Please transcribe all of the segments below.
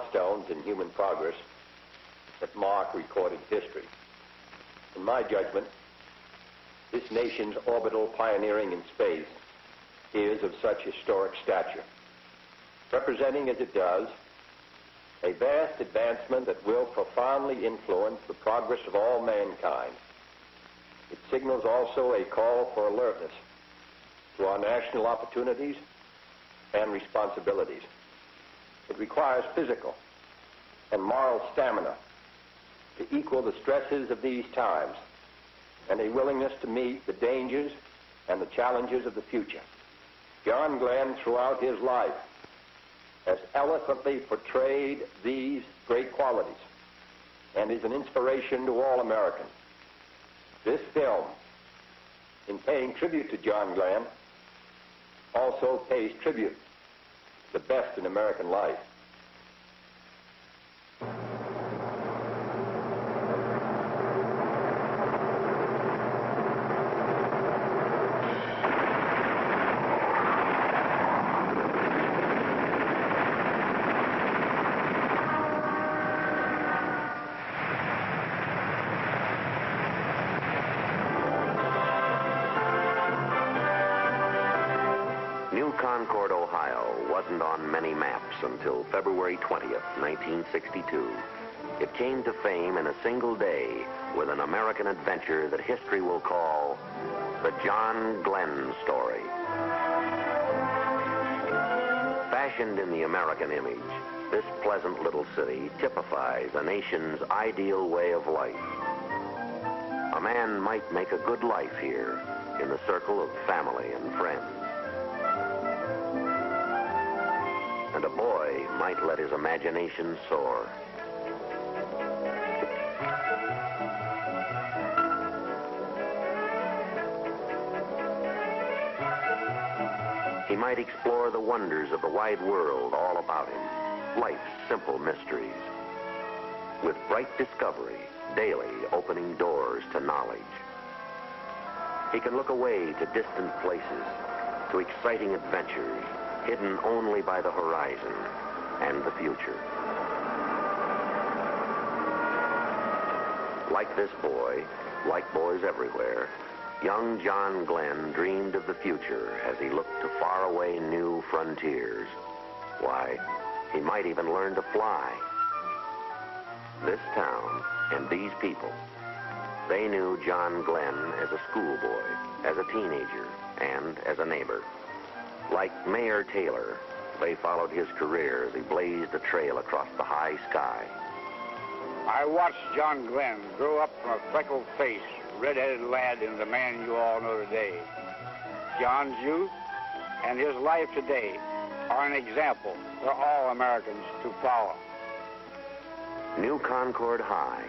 milestones in human progress that mark recorded history. In my judgment, this nation's orbital pioneering in space is of such historic stature, representing as it does a vast advancement that will profoundly influence the progress of all mankind. It signals also a call for alertness to our national opportunities and responsibilities. It requires physical and moral stamina to equal the stresses of these times and a willingness to meet the dangers and the challenges of the future. John Glenn, throughout his life, has eloquently portrayed these great qualities and is an inspiration to all Americans. This film, in paying tribute to John Glenn, also pays tribute to the best in American life. New Concord, Ohio wasn't on many maps until February 20th, 1962. It came to fame in a single day with an American adventure that history will call the John Glenn story. Fashioned in the American image, this pleasant little city typifies a nation's ideal way of life. A man might make a good life here in the circle of family and friends. And a boy might let his imagination soar. He might explore the wonders of the wide world all about him, life's simple mysteries, with bright discovery daily opening doors to knowledge. He can look away to distant places, to exciting adventures hidden only by the horizon and the future. Like this boy, like boys everywhere, young John Glenn dreamed of the future as he looked to faraway new frontiers. Why, he might even learn to fly. This town and these people, they knew John Glenn as a schoolboy, as a teenager, and as a neighbor. Like Mayor Taylor, they followed his career as he blazed a trail across the high sky. I watched John Glenn grow up from a freckled-faced, red-headed lad into the man you all know today. John's youth and his life today are an example for all Americans to follow. New Concord High.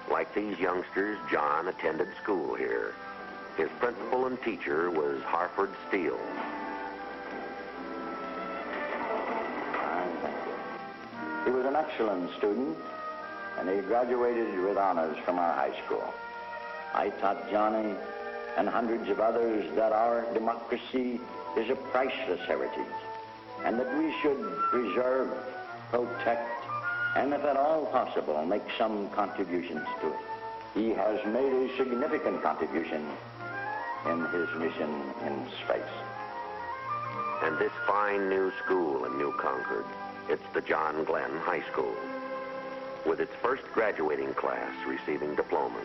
Like these youngsters, John attended school here. His principal and teacher was Harford Steele. He was an excellent student, and he graduated with honors from our high school. I taught Johnny and hundreds of others that our democracy is a priceless heritage, and that we should preserve, protect, and if at all possible, make some contributions to it. He has made a significant contribution in his mission in space. And this fine new school in New Concord, it's the John Glenn High School, with its first graduating class receiving diplomas.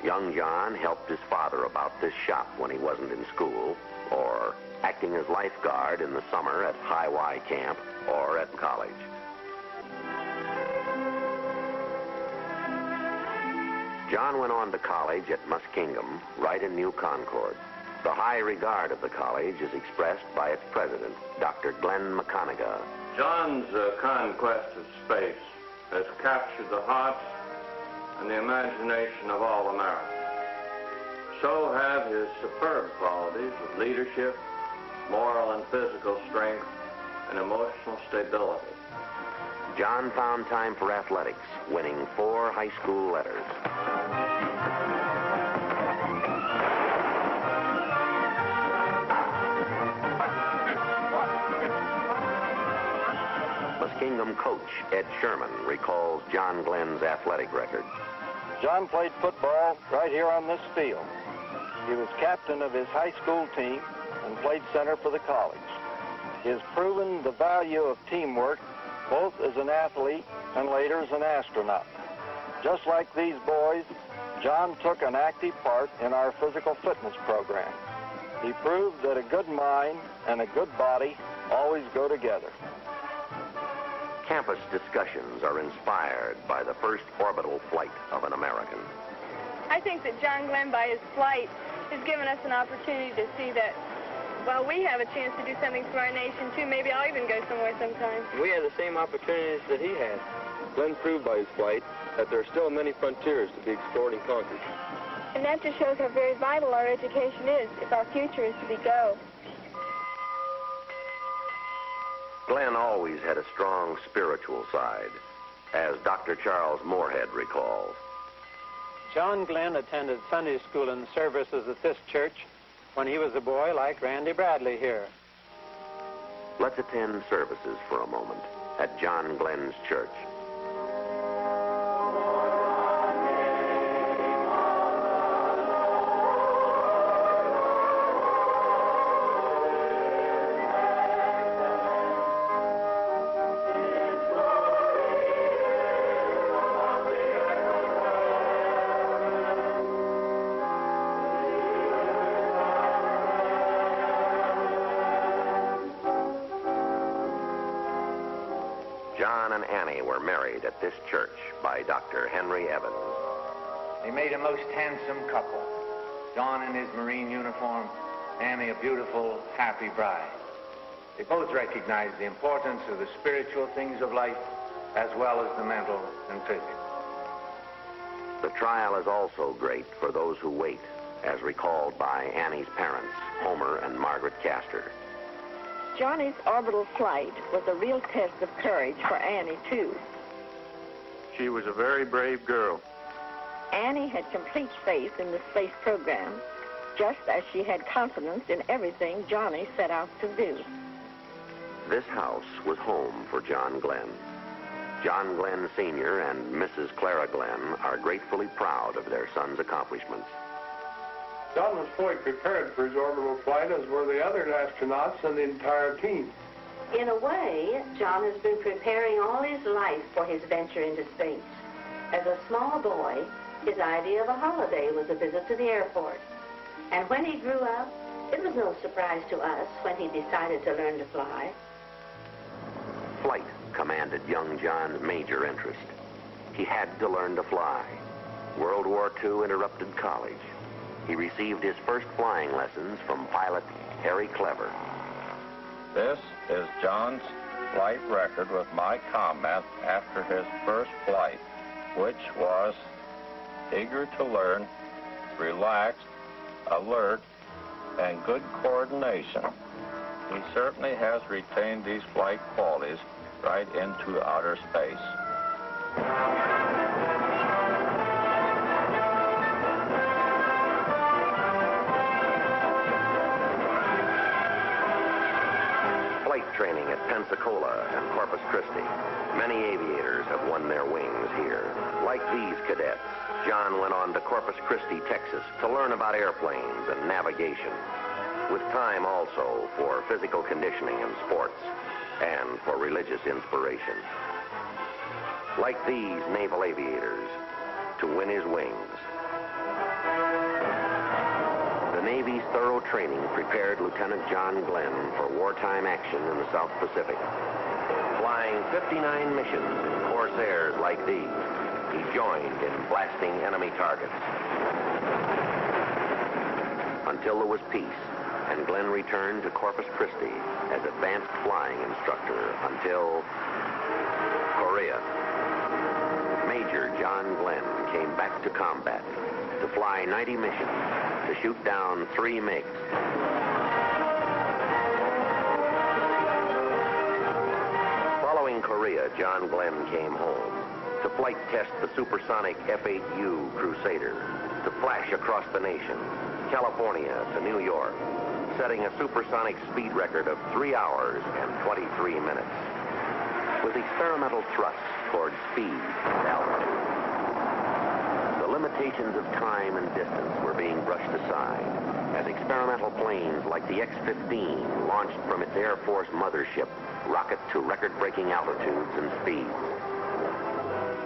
Young John helped his father about this shop when he wasn't in school, or acting as lifeguard in the summer at High Y Camp or at college. John went on to college at Muskingum, right in New Concord. The high regard of the college is expressed by its president, Dr. Glenn McConaughey. John's conquest of space has captured the hearts and the imagination of all Americans. So have his superb qualities of leadership, moral and physical strength, and emotional stability. John found time for athletics, winning 4 high school letters. Hingham coach, Ed Sherman, recalls John Glenn's athletic record. John played football right here on this field. He was captain of his high school team and played center for the college. He has proven the value of teamwork both as an athlete and later as an astronaut. Just like these boys, John took an active part in our physical fitness program. He proved that a good mind and a good body always go together. Campus discussions are inspired by the first orbital flight of an American. I think that John Glenn, by his flight, has given us an opportunity to see that, well, we have a chance to do something for our nation, too. Maybe I'll even go somewhere sometime. We have the same opportunities that he had. Glenn proved by his flight that there are still many frontiers to be explored and conquered. And that just shows how very vital our education is if our future is to be go. Glenn always had a strong spiritual side, as Dr. Charles Moorhead recalls. John Glenn attended Sunday school and services at this church when he was a boy like Randy Bradley here. Let's attend services for a moment at John Glenn's church. John and Annie were married at this church by Dr. Henry Evans. They made a most handsome couple. John in his Marine uniform, Annie a beautiful, happy bride. They both recognized the importance of the spiritual things of life as well as the mental and physical. The trial is also great for those who wait, as recalled by Annie's parents, Homer and Margaret Castor. Johnny's orbital flight was a real test of courage for Annie, too. She was a very brave girl. Annie had complete faith in the space program, just as she had confidence in everything Johnny set out to do. This house was home for John Glenn. John Glenn Sr. and Mrs. Clara Glenn are gratefully proud of their son's accomplishments. John was fully prepared for his orbital flight, as were the other astronauts and the entire team. In a way, John has been preparing all his life for his venture into space. As a small boy, his idea of a holiday was a visit to the airport. And when he grew up, it was no surprise to us when he decided to learn to fly. Flight commanded young John's major interest. He had to learn to fly. World War II interrupted college. He received his first flying lessons from pilot Harry Clever. This is John's flight record with my comment after his first flight, which was eager to learn, relaxed, alert, and good coordination. He certainly has retained these flight qualities right into outer space. Training at Pensacola and Corpus Christi. Many aviators have won their wings here. Like these cadets, John went on to Corpus Christi, Texas, to learn about airplanes and navigation, with time also for physical conditioning and sports, and for religious inspiration. Like these naval aviators, to win his wings. The Navy's thorough training prepared Lieutenant John Glenn for wartime action in the South Pacific. Flying 59 missions in Corsairs like these, he joined in blasting enemy targets. Until there was peace, and Glenn returned to Corpus Christi as advanced flying instructor until Korea. Major John Glenn came back to combat to fly 90 missions, to shoot down 3 MiGs. Following Korea, John Glenn came home to flight test the supersonic F-8U Crusader, to flash across the nation, California to New York, setting a supersonic speed record of 3 hours and 23 minutes. with experimental thrusts toward speed and altitude. The limitations of time and distance were being brushed aside as experimental planes like the X-15 launched from its Air Force mothership rocket to record-breaking altitudes and speeds.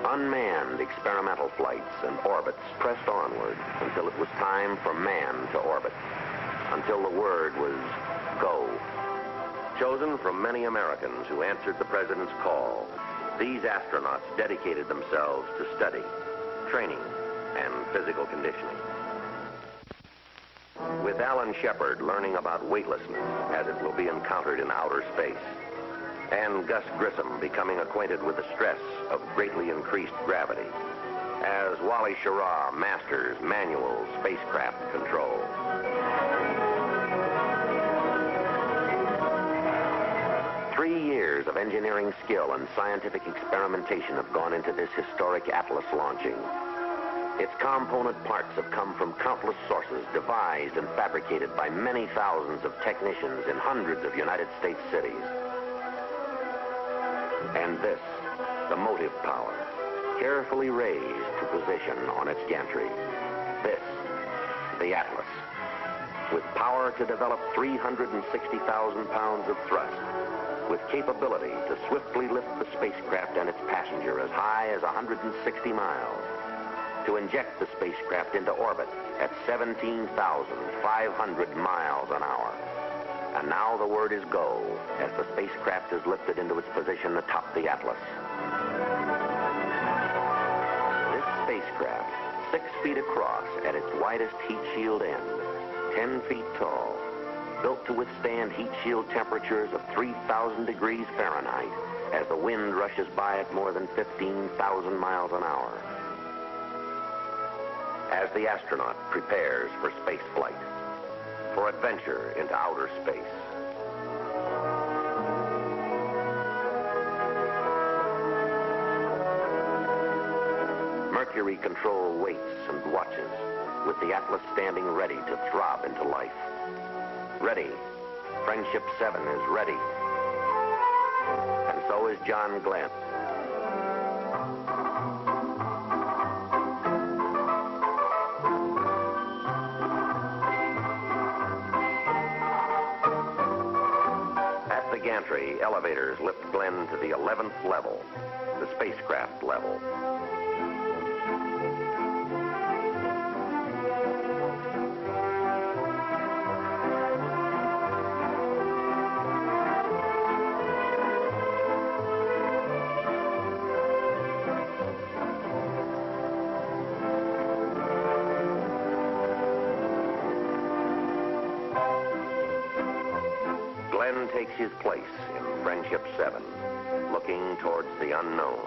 Unmanned experimental flights and orbits pressed onward until it was time for man to orbit, until the word was go. Chosen from many Americans who answered the president's call, these astronauts dedicated themselves to study, training, and physical conditioning. With Alan Shepard learning about weightlessness as it will be encountered in outer space, and Gus Grissom becoming acquainted with the stress of greatly increased gravity, as Wally Schirra masters manual spacecraft control. 3 years of engineering skill and scientific experimentation have gone into this historic Atlas launching. Its component parts have come from countless sources, devised and fabricated by many thousands of technicians in hundreds of United States cities. And this, the motive power, carefully raised to position on its gantry. This, the Atlas, with power to develop 360,000 pounds of thrust, with capability to swiftly lift the spacecraft and its passenger as high as 160 miles, to inject the spacecraft into orbit at 17,500 miles an hour. And now the word is go as the spacecraft is lifted into its position atop the Atlas. This spacecraft, 6 feet across at its widest heat shield end, 10 feet tall, built to withstand heat shield temperatures of 3,000 degrees Fahrenheit as the wind rushes by at more than 15,000 miles an hour. As the astronaut prepares for space flight, for adventure into outer space. Mercury control waits and watches, with the Atlas standing ready to throb into life. Ready. Friendship 7 is ready. And so is John Glenn. At the gantry, elevators lift Glenn to the 11th level, the spacecraft level. Glenn takes his place in Friendship 7, looking towards the unknown.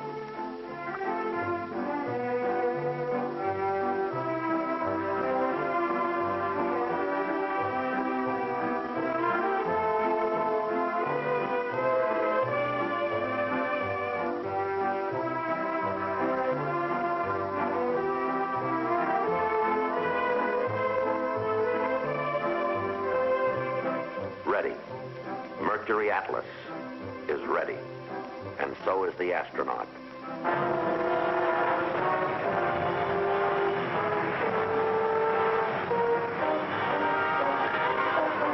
Ready. Mercury Atlas is ready, and so is the astronaut.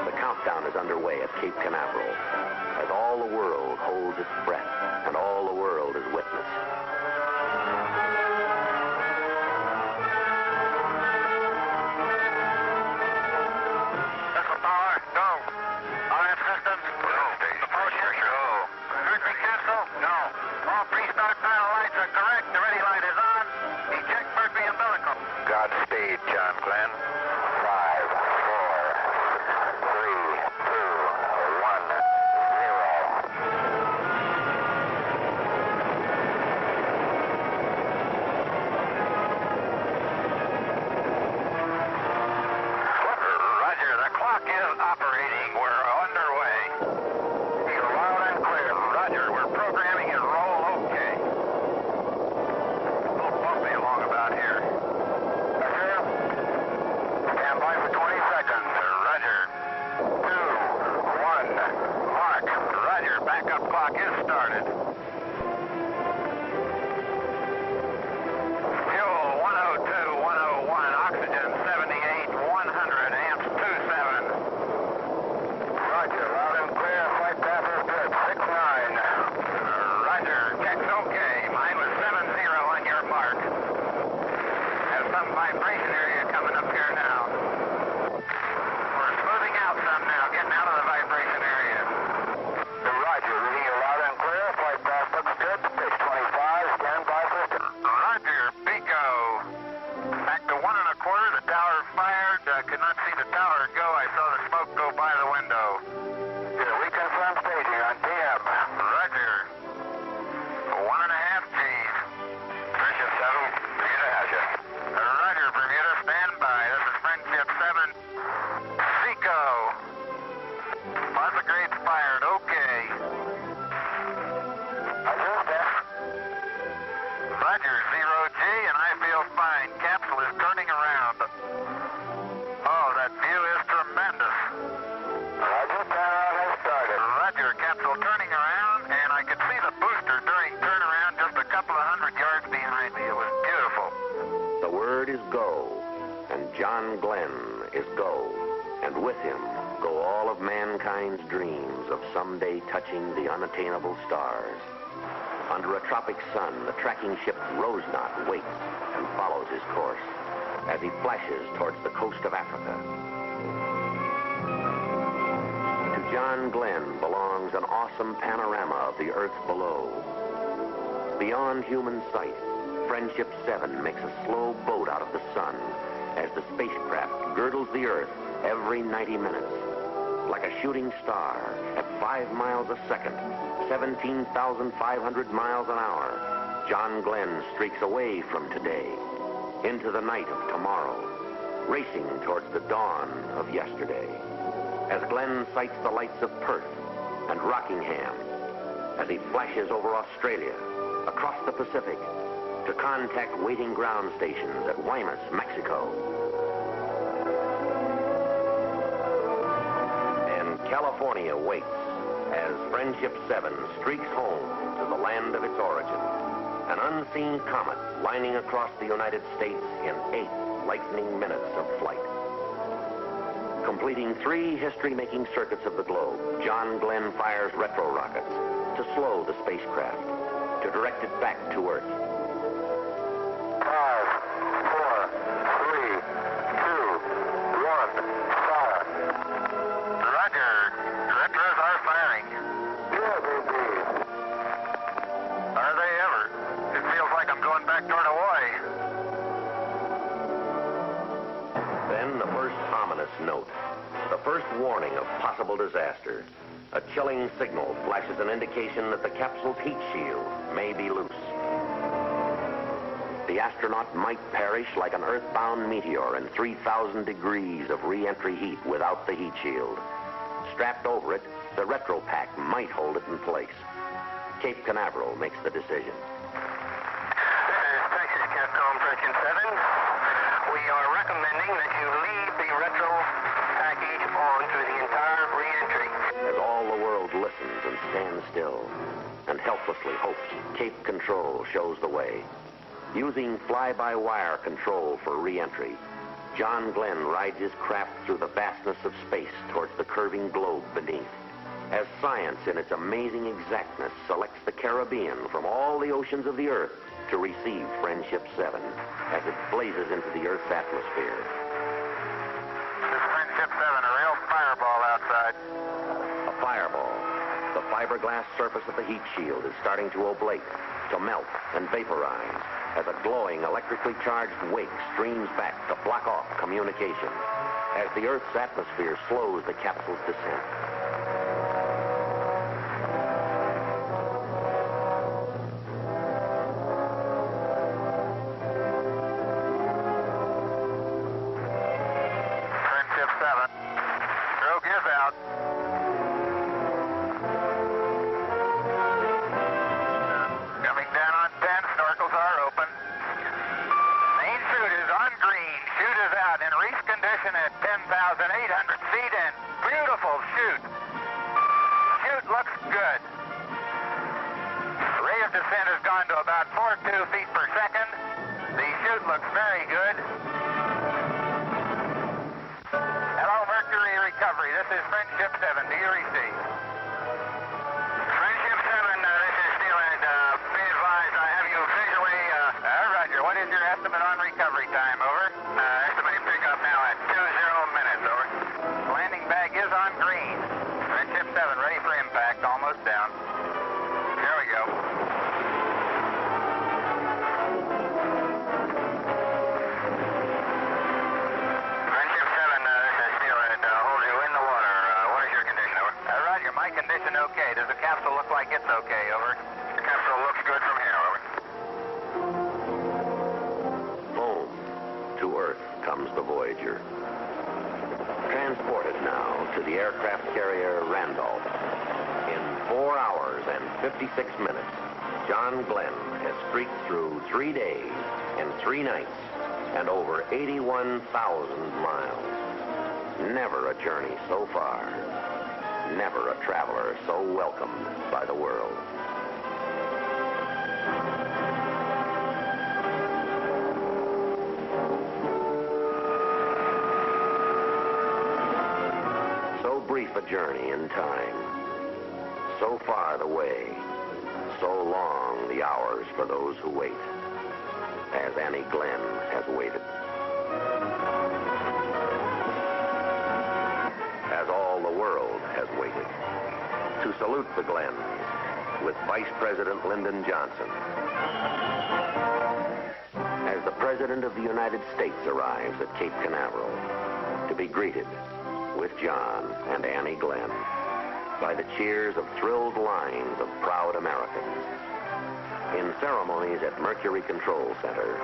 The countdown is underway at Cape Canaveral, as all the world holds its breath, and all the world is witness. Godspeed, John Glenn. 5, 4, 3, 2, 0. Roger, the clock is operating. We're underway. You're loud and clear. Roger, we're programming and roll okay. A little bumpy along about here. fine. Capsule is turning around. Oh, that view is tremendous. Roger, turnaround has started. Roger, capsule turning around, and I could see the booster during turnaround just a couple of 100 yards behind me. It was beautiful. The word is go, and John Glenn is go, and with him go all of mankind's dreams of someday touching the unattainable stars. Under a tropic sun, the tracking ship Rosenaught waits and follows his course as he flashes towards the coast of Africa. To John Glenn belongs an awesome panorama of the earth below. Beyond human sight, Friendship 7 makes a slow boat out of the sun as the spacecraft girdles the earth every 90 minutes. Like a shooting star at 5 miles a second, 17,500 miles an hour, John Glenn streaks away from today into the night of tomorrow, racing towards the dawn of yesterday. As Glenn sights the lights of Perth and Rockingham, as he flashes over Australia, across the Pacific, to contact waiting ground stations at Guaymas, Mexico. And California waits as Friendship 7 streaks home to the land of its origin. An unseen comet lining across the United States in 8 lightning minutes of flight. Completing 3 history-making circuits of the globe, John Glenn fires retro rockets to slow the spacecraft, to direct it back to Earth. 5, 4, 3, 2, 1, fire. Roger. Retros are firing. Yeah, baby. Are they ever? It feels like I'm going back toward Hawaii. Then the first ominous note, the first warning of possible disaster. A chilling signal flashes an indication that the capsule's heat shield may be loose. The astronaut might perish like an earthbound meteor in 3,000 degrees of re-entry heat without the heat shield. Strapped over it, the retro pack might hold it in place. Cape Canaveral makes the decision. This is Texas Capcom Friendship 7. We are recommending that you leave the retro package on through the entire re-entry. As all the world listens and stands still and helplessly hopes, Cape Control shows the way. Using fly-by-wire control for re-entry, John Glenn rides his craft through the vastness of space towards the curving globe beneath. As science in its amazing exactness selects the Caribbean from all the oceans of the Earth to receive Friendship 7 as it blazes into the Earth's atmosphere. This is Friendship 7, a real fireball outside. A fireball. The fiberglass surface of the heat shield is starting to oblate, to melt and vaporize as a glowing electrically charged wake streams back to block off communication as the Earth's atmosphere slows the capsule's descent. Friendship 7. Stroke is out. Coming down on 10, snorkels are open. Main chute is on green. Chute is out in reef condition at 10,800 feet and beautiful chute. Chute looks good. Rate of descent has gone to about 42 feet per second. The chute looks very good. Hello, Mercury Recovery. This is Friendship 7. Do you receive? Friendship 7, this is Steelhead. Be advised, I have you visually. Roger. What is your estimate on recovery time? Over. Estimated pickup now at 20 minutes. Over. Landing bag is on green. Friendship 7, ready for impact. Almost down. Here we go. Friendship 7, this is Steelhead. Hold you in the water. What is your condition? Over. Roger. My condition okay. Does the capsule look like it's okay? Over. The capsule looks good from here. Over. Home to Earth comes the Voyager. Transported now to the aircraft carrier Randolph. In 4 hours and 56 minutes, John Glenn has streaked through 3 days and 3 nights and over 81,000 miles. Never a journey so far. Never a traveler so welcomed by the world. So brief a journey in time. So far the way. So long the hours for those who wait. As Annie Glenn has waited. As all the world has waited. To salute the Glens with Vice President Lyndon Johnson. As the President of the United States arrives at Cape Canaveral to be greeted with John and Annie Glenn by the cheers of thrilled lines of proud Americans. In ceremonies at Mercury Control Center,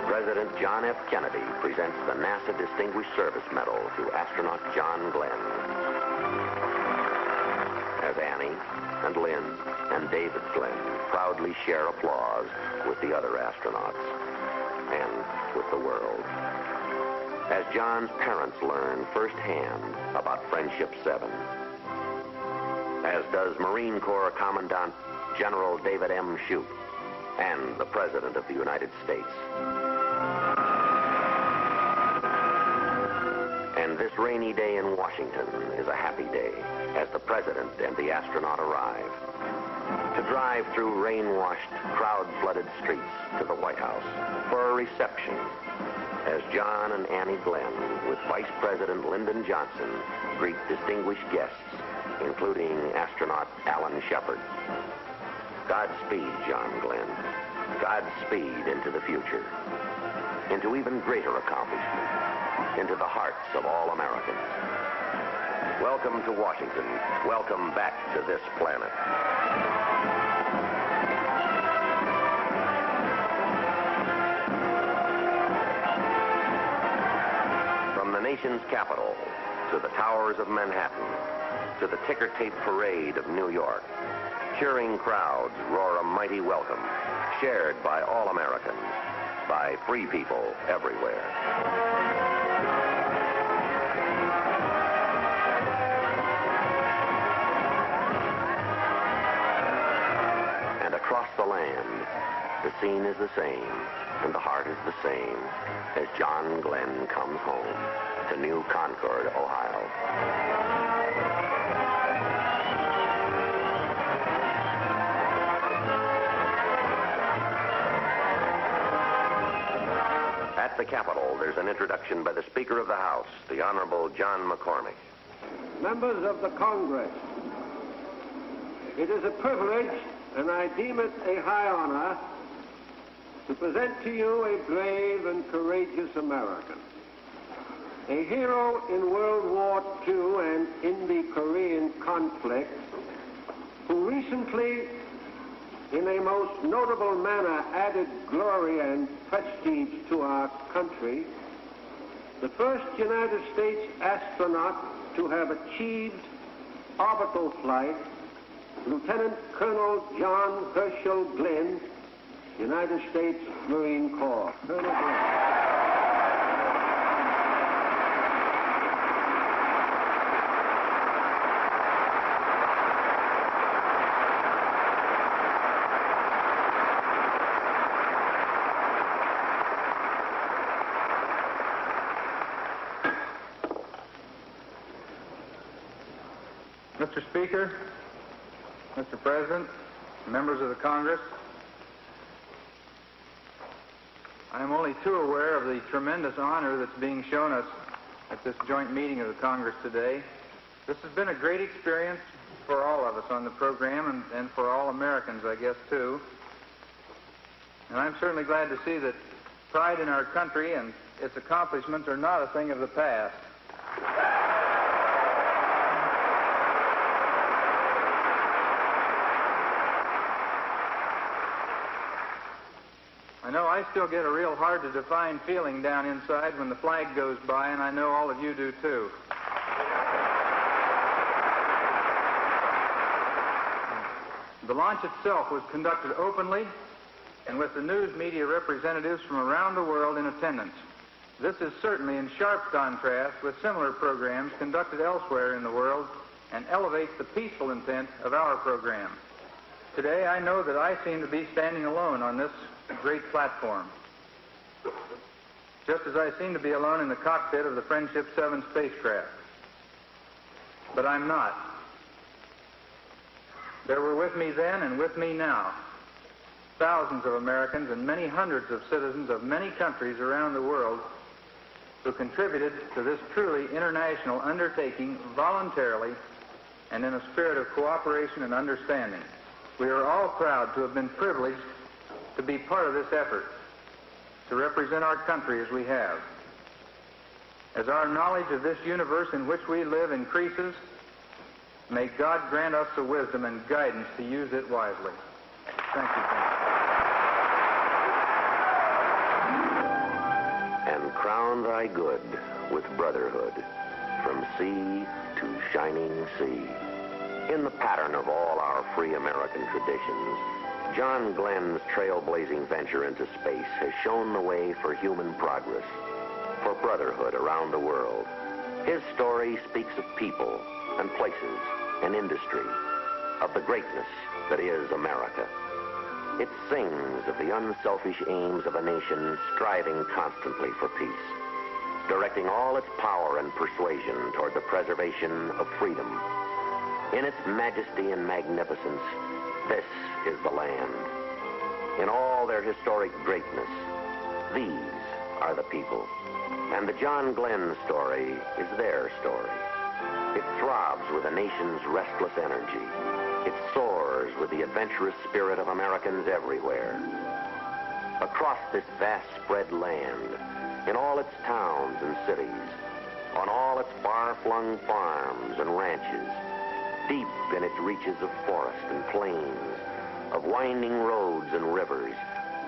President John F. Kennedy presents the NASA Distinguished Service Medal to astronaut John Glenn. As Annie and Lynn and David Glenn proudly share applause with the other astronauts and with the world. As John's parents learn firsthand about Friendship 7. As does Marine Corps Commandant General David M. Shoup and the President of the United States. And this rainy day in Washington is a happy day as the President and the astronaut arrive to drive through rain-washed, crowd-flooded streets to the White House for a reception as John and Annie Glenn with Vice President Lyndon Johnson greet distinguished guests, including astronaut Alan Shepard. Godspeed, John Glenn. Godspeed into the future. Into even greater accomplishment. Into the hearts of all Americans. Welcome to Washington. Welcome back to this planet. From the nation's capital to the towers of Manhattan to the ticker tape parade of New York, cheering crowds roar a mighty welcome, shared by all Americans, by free people everywhere. And across the land, the scene is the same, and the heart is the same, as John Glenn comes home to New Concord, Ohio. At the Capitol, there's an introduction by the Speaker of the House, the Honorable John McCormick. Members of the Congress, it is a privilege, and I deem it a high honor, to present to you a brave and courageous American, a hero in World War II and in the Korean conflict, who recently, in a most notable manner, added glory and prestige to our country, the first United States astronaut to have achieved orbital flight, Lieutenant Colonel John Herschel Glenn, United States Marine Corps. Colonel Glenn. Mr. Speaker, Mr. President, members of the Congress, I am only too aware of the tremendous honor that's being shown us at this joint meeting of the Congress today. This has been a great experience for all of us on the program and for all Americans, I guess, too. And I'm certainly glad to see that pride in our country and its accomplishments are not a thing of the past. I know I still get a real hard-to-define feeling down inside when the flag goes by, and I know all of you do, too. The launch itself was conducted openly and with the news media representatives from around the world in attendance. This is certainly in sharp contrast with similar programs conducted elsewhere in the world and elevates the peaceful intent of our program. Today, I know that I seem to be standing alone on this great platform, just as I seem to be alone in the cockpit of the Friendship 7 spacecraft. But I'm not. There were with me then and with me now thousands of Americans and many hundreds of citizens of many countries around the world who contributed to this truly international undertaking voluntarily and in a spirit of cooperation and understanding. We are all proud to have been privileged to be part of this effort, to represent our country as we have. As our knowledge of this universe in which we live increases, may God grant us the wisdom and guidance to use it wisely. Thank you. And crown thy good with brotherhood, from sea to shining sea. In the pattern of all our free American traditions, John Glenn's trailblazing venture into space has shown the way for human progress, for brotherhood around the world. His story speaks of people and places and industry, of the greatness that is America. It sings of the unselfish aims of a nation striving constantly for peace, directing all its power and persuasion toward the preservation of freedom. In its majesty and magnificence, this is the land. In all their historic greatness, these are the people. And the John Glenn story is their story. It throbs with a nation's restless energy. It soars with the adventurous spirit of Americans everywhere. Across this vast spread land, in all its towns and cities, on all its far-flung farms and ranches, deep in its reaches of forest and plains, of winding roads and rivers,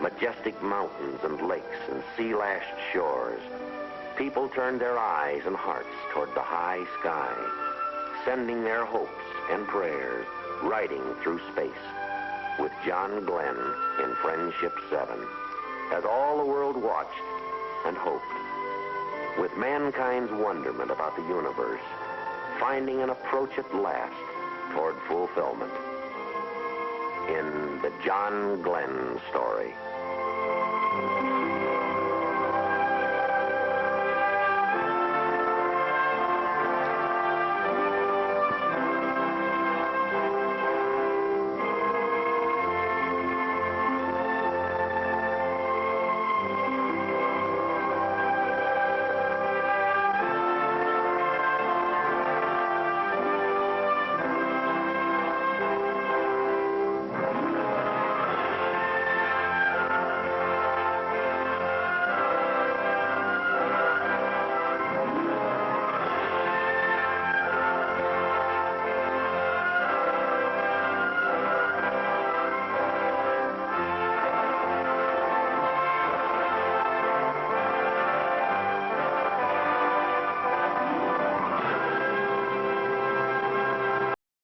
majestic mountains and lakes and sea-lashed shores, people turned their eyes and hearts toward the high sky, sending their hopes and prayers, riding through space with John Glenn in Friendship 7, as all the world watched and hoped, with mankind's wonderment about the universe, finding an approach at last toward fulfillment. In the John Glenn story.